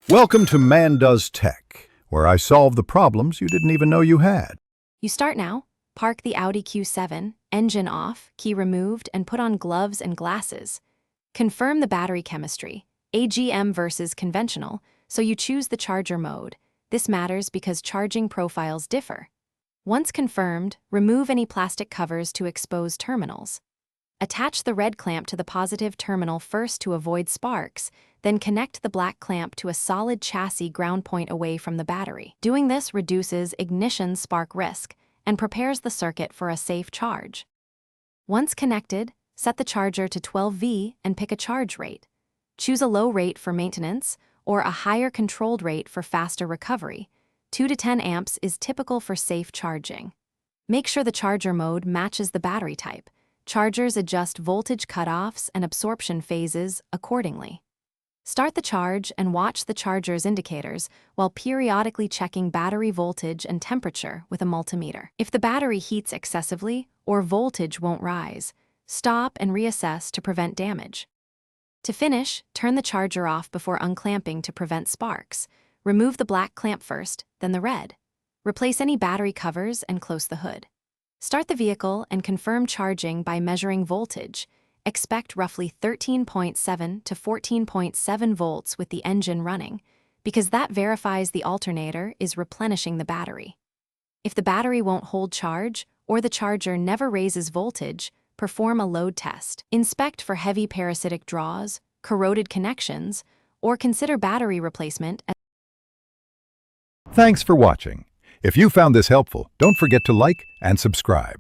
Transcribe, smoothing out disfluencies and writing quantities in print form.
Welcome to Man Does Tech, where I solve the problems you didn't even know you had. You start now, park the Audi Q7, engine off, key removed, and put on gloves and glasses. Confirm the battery chemistry, AGM versus conventional, so you choose the charger mode. This matters because charging profiles differ. Once confirmed, remove any plastic covers to expose terminals. Attach the red clamp to the positive terminal first to avoid sparks, then connect the black clamp to a solid chassis ground point away from the battery. Doing this reduces ignition spark risk and prepares the circuit for a safe charge. Once connected, set the charger to 12V and pick a charge rate. Choose a low rate for maintenance or a higher controlled rate for faster recovery. 2 to 10 amps is typical for safe charging. Make sure the charger mode matches the battery type. Chargers adjust voltage cutoffs and absorption phases accordingly. Start the charge and watch the charger's indicators while periodically checking battery voltage and temperature with a multimeter. If the battery heats excessively or voltage won't rise, stop and reassess to prevent damage. To finish, turn the charger off before unclamping to prevent sparks. Remove the black clamp first, then the red. Replace any battery covers and close the hood. Start the vehicle and confirm charging by measuring voltage. Expect roughly 13.7 to 14.7 volts with the engine running, because that verifies the alternator is replenishing the battery. If the battery won't hold charge or the charger never raises voltage, perform a load test. Inspect for heavy parasitic draws, corroded connections, or consider battery replacement. Thanks for watching. If you found this helpful, don't forget to like and subscribe.